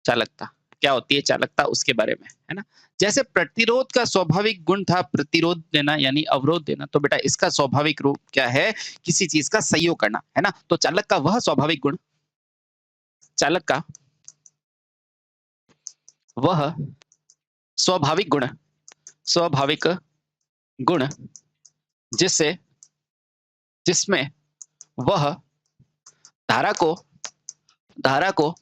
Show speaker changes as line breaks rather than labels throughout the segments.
चालकता क्या होती है, चालकता उसके बारे में, है ना? जैसे प्रतिरोध का स्वाभाविक गुण था प्रतिरोध देना यानी अवरोध देना, तो बेटा इसका स्वाभाविक रूप क्या है? किसी चीज़ का सहयोग करना, है ना? तो चालक का वह स्वाभाविक गुण चालक का वह स्वाभाविक गुण स्वाभाविक गुण जिससे जिसमें वह धारा को धारा को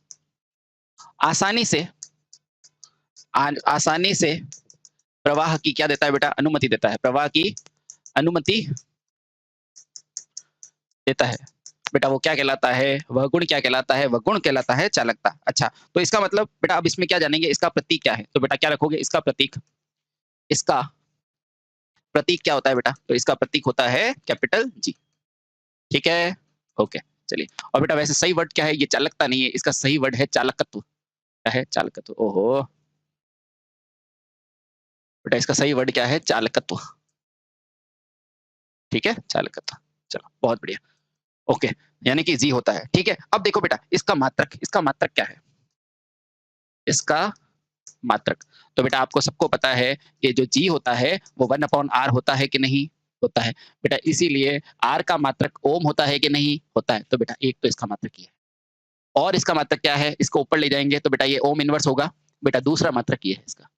आसानी से आसानी से प्रवाह की क्या देता है बेटा? अनुमति देता है। प्रवाह की अनुमति देता है। बेटा वो क्या कहलाता है? वह गुण क्या कहलाता है? वह गुण कहलाता है चालकता। अच्छा, तो इसका मतलब बेटा अब इसमें क्या जानेंगे? इसका प्रतीक क्या है? तो बेटा क्या रखोगे? इसका प्रतीक क्या होता है बेटा? तो इसका प्रतीक होता है कैपिटल जी। ठीक है? ओके, चलिए। और बेटा वैसे सही वर्ड क्या है? ये चालकता नहीं है, इसका सही वर्ड है चालकत्व। क्या है? चालकत्व। ओहो! बेटा इसका सही वर्ड क्या है? चालकत्व। ठीक है? चालकत्व। चलो, बहुत बढ़िया। ओके, यानी कि जी होता है। ठीक है? अब देखो बेटा इसका मात्रक क्या है? इसका मात्रक। तो बेटा आपको सबको पता है कि जो जी होता है वो 1/r होता है कि नहीं? होता है। बेटा इसीलिए r का मात्रक ओम होता है कि नहीं? होता है। तो बेटा एक तो इसका मात्रक ये है। और इसका मात्रक क्या है? इसको ऊपर ले जाएँगे तो बेटा ये ओम इनवर्स होगा। बेटा दूसरा मात्रक ये है इसका।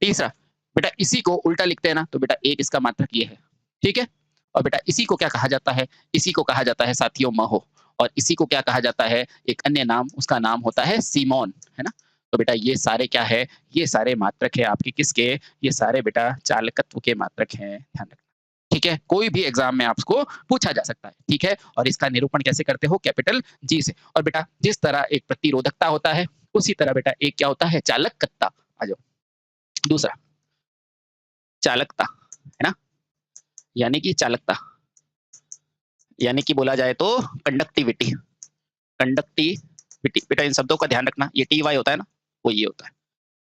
तीसरा, बेटा इसी को उल्टा लिखते हैं ना तो बेटा एक इसका मात्रक ये है। ठीक है? और बेटा इसी को क्या कहा जाता है? इसी को कहा जाता है साथियों महो। और इसी को क्या कहा जाता है? एक अन्य नाम उसका नाम होता है सीमोन, है ना? तो बेटा ये सारे क्या है? ये सारे मात्रक है आपके किसके? ये सारे बेटा चालकत्व के मात्रक हैं, ध्यान रखना। ठीक है? कोई भी एग्ज़ाम में आपको पूछा जा सकता है, ठीक है? और इसका निरूपण कैसे करते हो? कैपिटल जी से। और बेटा जिस तरह एक प्रतिरोधकता होता है, उसी तरह बेटा एक क्या होता है? चालककत्ता। आ जाओ। दूसरा, चालकता, है ना? यानी कि चालकता, यानी कि बोला जाए तो कंडक्टिविटी, कंडक्टिविटी। बेटा इन शब्दों का ध्यान रखना, ये टी-वाई होता है ना, वो ये होता है।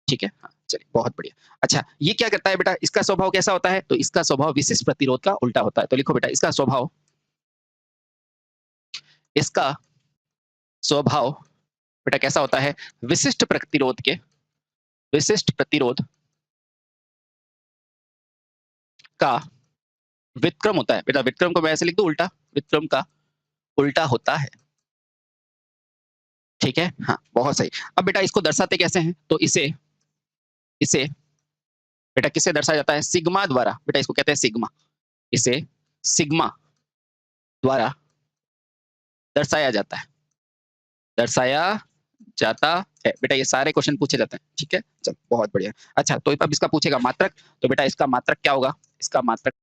ठीक है? हाँ, चलिए बहुत बढ़िया। अच्छा, ये क्या करता है बेटा? इसका स्वभाव कैसा होता है? तो इसका स्वभाव विशिष्ट प्रतिरोध का उल्टा होता है। तो लिखो बेटा इसका स्वभाव बेटा कैसा होता है? विशिष्ट प्रतिरोध का व्युत्क्रम होता है। बेटा व्युत्क्रम को मैं ऐसे लिख दूं उल्टा? व्युत्क्रम का उल्टा होता है। ठीक है? हाँ, बहुत सही। अब बेटा इसको दर्शाते कैसे हैं? तो इसे बेटा किससे दर्शाया जाता है? सिग्मा द्वारा। बेटा इसको कहते हैं सिग्मा। इसे सिग्मा द्वारा दर्शाया जाता है। दर्शाया जाता है। बेटा ये सारे क्वेश्चन पूछे जाते हैं। ठीक है? चलो बहुत बढ़िया। अच्छा, तो अब इसका पूछेगा मात्रक, तो बेटा इसका मात्रक क्या होगा? इसका मात्रक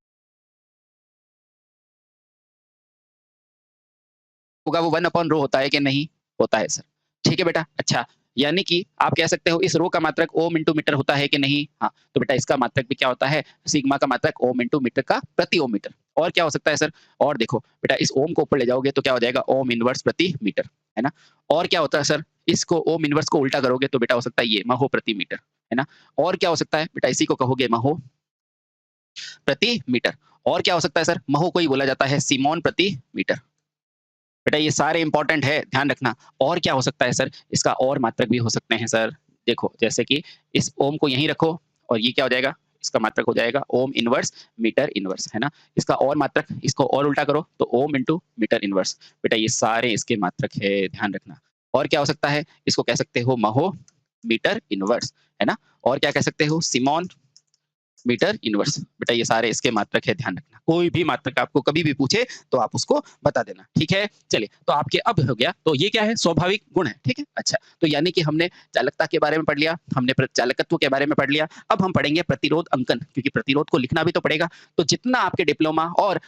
होगा वो 1/रो होता है कि नहीं? होता है सर। ठीक है बेटा? अच्छा, यानी कि आप कह सकते हो इस रो का मात्रक ओम इंटू मीटर होता है कि नहीं? हाँ, तो बेटा इसका मात्रक भी क्या होता है? सिग्मा का मात्रक ओम इंटू मीटर का प्रति ओम मीटर। और क्या हो सकता है सर? और देखो बेटा इस ओम को ऊपर ले जाओगे तो क्या हो जाएगा? ओम इनवर्स प्रति मीटर, है ना? और क्या होता है सर? इसको ओम इनवर्स को उल्टा करोगे तो बेटा हो सकता है ये महो प्रति मीटर, है ना? और क्या हो सकता है? बेटा इसी को कहोगे महो प्रति मीटर। और क्या हो सकता है सर? महो को ही बोला जाता है सीमोन प्रति मीटर। बेटा ये सारे इंपॉर्टेंट है, ध्यान रखना। और क्या हो सकता है सर? इसका और मात्रक भी हो सकते हैं सर। देखो जैसे कि इस ओम को यहीं रखो और ये क्या हो जाएगा? इसका मात्रक हो जाएगा ओम इनवर्स मीटर इनवर्स, है ना? इसका और मात्रक इसको और उल्टा करो तो ओम इंटू मीटर इनवर्स। बेटा ये सारे इसके मात्रक है, ध्यान रखना। और क्या हो सकता है? इसको कह सकते हो महो मीटर इनवर्स, है ना? और क्या कह सकते हो? Siemens metre inverse. बेटा ये सारे इसके मात्रक है, ध्यान रखना। कोई भी मात्रक आपको कभी भी पूछे तो आप उसको बता देना। ठीक है? चलिए, तो आपके अब हो गया, तो ये क्या है? स्वाभाविक गुण है। ठीक है? अच्छा, तो यानी कि हमने चालकता के बारे में पढ़ लिया, हमने चालकत्व के बारे में पढ़ लिया। अब हम पढ़ेंगे प्रतिरोध अंकन, क्योंकि प्रतिरोध को लिखना भी तो पड़ेगा। तो जितना आपके डिप्लोमा और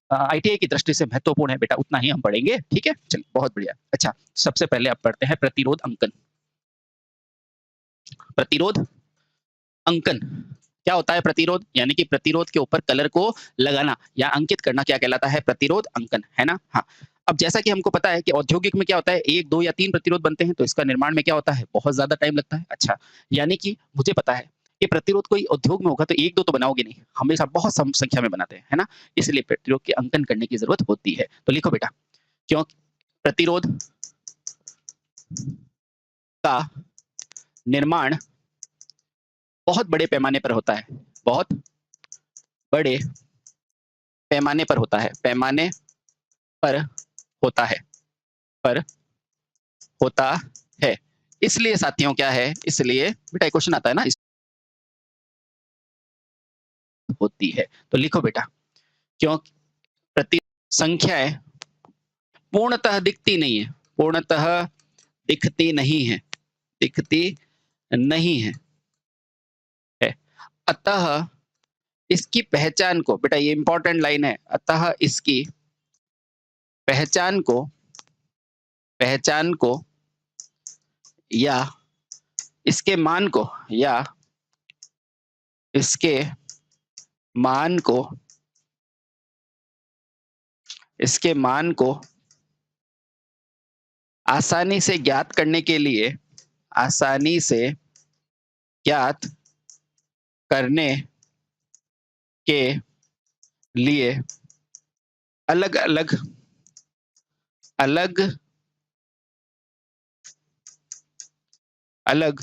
आईटीआई की दृष्टि से महत्वपूर्ण है बेटा, उतना ही हम पढ़ेंगे। ठीक है? चलिए, बहुत बढ़िया। अच्छा, सबसे पहले अब पढ़ते हैं प्रतिरोध अंकन। प्रतिरोध अंकन क्या होता है? प्रतिरोध यानी कि प्रतिरोध के ऊपर कलर को लगाना या अंकित करना क्या कहलाता है? प्रतिरोध अंकन, है ना? हाँ। अब जैसा कि हमको पता है कि औद्योगिक में क्या होता है, 1, 2 या 3 प्रतिरोध बनते हैं, तो इसका निर्माण में क्या होता है? बहुत ज़्यादा टाइम लगता है। अच्छा, यानी कि मुझे पता है कि प्रतिरोध कोई उद्योग में होगा तो 1-2 तो बनाओगे नहीं, हमेशा बहुत सम संख्या में बनाते हैं, है ना? इसलिए प्रतिरोध के अंकन करने की ज़रूरत होती है। तो लिखो बेटा, क्यों प्रतिरोध का निर्माण बहुत बड़े पैमाने पर होता है, बहुत बड़े पैमाने पर होता है, पैमाने पर होता है, पर होता है। इसलिए साथियों क्या है, इसलिए बेटा क्वेश्चन आता है ना, होती है। तो लिखो बेटा, क्यों प्रति संख्याएं पूर्णतः दिखती नहीं है, पूर्णतः दिखती नहीं है, दिखती नहीं है, अतः इसकी पहचान को, बेटा ये इंपॉर्टेंट लाइन है, अतः इसकी पहचान को या इसके मान को, या इसके मान को, इसके मान को आसानी से ज्ञात करने के लिए, आसानी से ज्ञात करने के लिए अलग अलग अलग अलग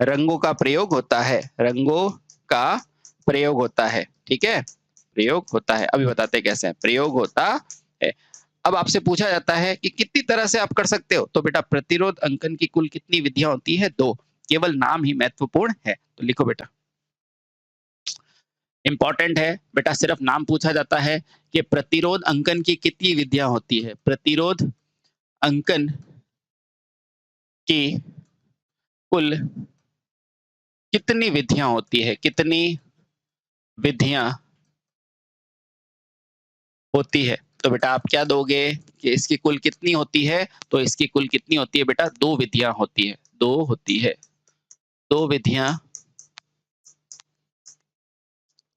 रंगों का प्रयोग होता है, रंगों का प्रयोग होता है, ठीक है, प्रयोग होता है। अभी बताते हैं कैसे प्रयोग होता है। अब आपसे पूछा जाता है कि कितनी तरह से आप कर सकते हो, तो बेटा प्रतिरोध अंकन की कुल कितनी विधियां होती है, 2, केवल नाम ही महत्वपूर्ण है। तो लिखो बेटा, इंपॉर्टेंट है बेटा, सिर्फ नाम पूछा जाता है कि प्रतिरोध अंकन की कितनी विधियां होती है, प्रतिरोध अंकन की कुल कितनी विधियां होती है, कितनी विधियां होती है। तो बेटा आप क्या दोगे कि इसकी कुल कितनी होती है, तो इसकी कुल कितनी होती है बेटा, 2 विधियां होती है, 2 होती है, 2 विधियां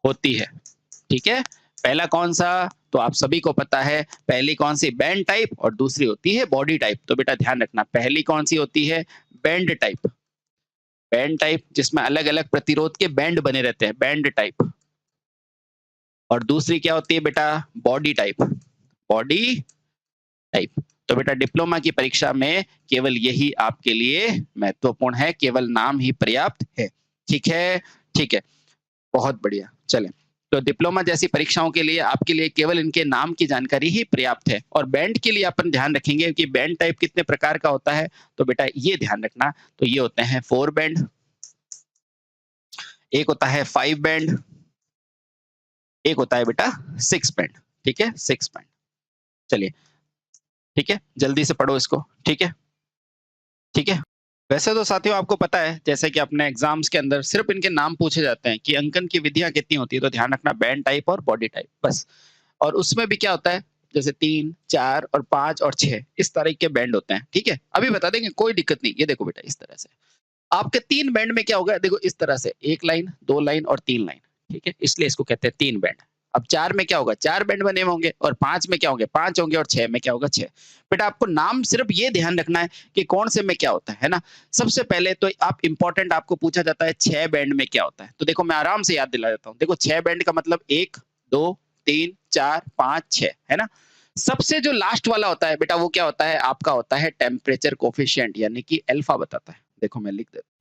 होती है, ठीक है। पहला कौन सा, तो आप सभी को पता है, पहली कौन सी, बैंड टाइप, और दूसरी होती है बॉडी टाइप। तो बेटा ध्यान रखना, पहली कौन सी होती है, बैंड टाइप, बैंड टाइप जिसमें अलग अलग प्रतिरोध के बैंड बने रहते हैं, बैंड टाइप। और दूसरी क्या होती है बेटा, बॉडी टाइप, बॉडी टाइप। तो बेटा डिप्लोमा की परीक्षा में केवल यही आपके लिए महत्वपूर्ण है, केवल नाम ही पर्याप्त है, ठीक है, ठीक है, बहुत बढ़िया। चले, तो डिप्लोमा जैसी परीक्षाओं के लिए आपके लिए केवल इनके नाम की जानकारी ही पर्याप्त है। और बैंड के लिए अपन ध्यान रखेंगे कि बैंड टाइप कितने प्रकार का होता है, तो बेटा ये ध्यान रखना, तो ये होते हैं 4 बैंड, एक होता है 5 बैंड, एक होता है बेटा 6 बैंड, ठीक है, 6 बैंड। चलिए ठीक है, जल्दी से पढ़ो इसको, ठीक है, ठीक है। वैसे तो साथियों आपको पता है, जैसे कि अपने एग्जाम्स के अंदर सिर्फ इनके नाम पूछे जाते हैं कि अंकन की विधियां कितनी होती है, तो ध्यान रखना बैंड टाइप और बॉडी टाइप बस। और उसमें भी क्या होता है, जैसे 3, 4 और 5 और 6 इस तरह के बैंड होते हैं, ठीक है। अभी बता देंगे, कोई दिक्कत नहीं। ये देखो बेटा, इस तरह से आपके 3 बैंड में क्या होगा, देखो इस तरह से 1 लाइन, 2 लाइन और 3 लाइन, ठीक है, इसलिए इसको कहते हैं 3 बैंड। अब 4 में क्या होगा, 4 बैंड बने होंगे, और 5 में क्या होंगे, 5 होंगे, और 6 में क्या होगा, 6। बेटा आपको नाम सिर्फ ये ध्यान रखना है कि कौन से में क्या होता है ना। सबसे पहले तो आप इंपॉर्टेंट आपको पूछा जाता है 6 बैंड में क्या होता है, तो देखो मैं आराम से याद दिला देता हूँ। देखो 6 बैंड का मतलब 1, 2, 3, 4, 5, 6 है ना। सबसे जो लास्ट वाला होता है बेटा, वो क्या होता है, आपका होता है टेम्परेचर कोफिशिएंट, यानी कि अल्फा बताता है। देखो मैं लिख देता हूँ,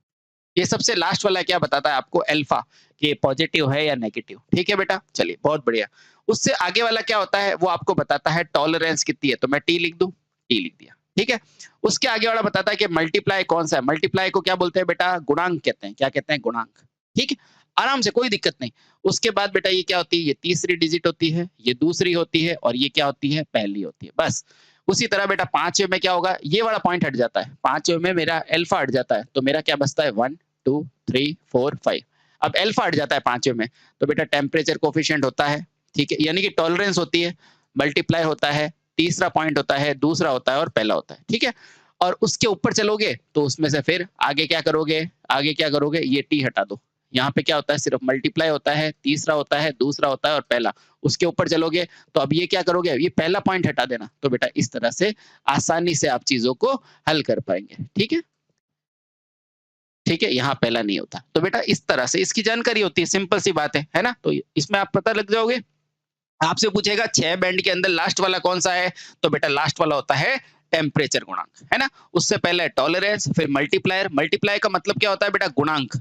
ये सबसे लास्ट वाला क्या बताता है आपको, अल्फा, कि पॉजिटिव है या नेगेटिव, ठीक है बेटा। चलिए बहुत बढ़िया। उससे आगे वाला क्या होता है, वो आपको बताता है टॉलरेंस कितनी है, तो मैं टी लिख दूं, टी लिख दिया, ठीक है। उसके आगे वाला बताता है कि मल्टीप्लाई कौन सा है, मल्टीप्लाई को क्या बोलते हैं बेटा, गुणांक कहते हैं, क्या कहते हैं, गुणांक, ठीक है। आराम से, कोई दिक्कत नहीं। उसके बाद बेटा ये क्या होती है, ये तीसरी डिजिट होती है, ये दूसरी होती है, और ये क्या होती है, पहली होती है, बस। उसी तरह बेटा 5वें में क्या होगा, ये वाला पॉइंट हट जाता है, 5वें में मेरा अल्फा हट जाता है, तो मेरा क्या बचता है, 1, 2, 3, 4, 5। अब अल्फा हट जाता है 5वें में, तो बेटा टेम्परेचर कोफिशिएंट होता है, ठीक है, यानी कि टॉलरेंस होती है, मल्टीप्लाई होता है, तीसरा पॉइंट होता है, दूसरा होता है, और पहला होता है, ठीक है। और उसके ऊपर चलोगे तो उसमें से फिर आगे क्या करोगे, आगे क्या करोगे, ये टी हटा दो, यहाँ पे क्या होता है, सिर्फ मल्टीप्लाई होता है, तीसरा होता है, दूसरा होता है, और पहला। उसके ऊपर चलोगे तो अब ये क्या करोगे, ये पहला पॉइंट हटा देना। तो बेटा इस तरह से आसानी से आप चीजों को हल कर पाएंगे, ठीक है, ठीक है। यहाँ पहला नहीं होता, तो बेटा इस तरह से इसकी जानकारी होती है, सिंपल सी बात है ना। तो इसमें आप पता लग जाओगे। आपसे पूछेगा 6 बैंड के अंदर लास्ट वाला कौन सा है, तो बेटा लास्ट वाला होता है टेम्परेचर गुणांक, है ना? उससे पहले टॉलरेंस, फिर मल्टीप्लायर। मल्टीप्लाई का मतलब क्या होता है बेटा? गुणांक।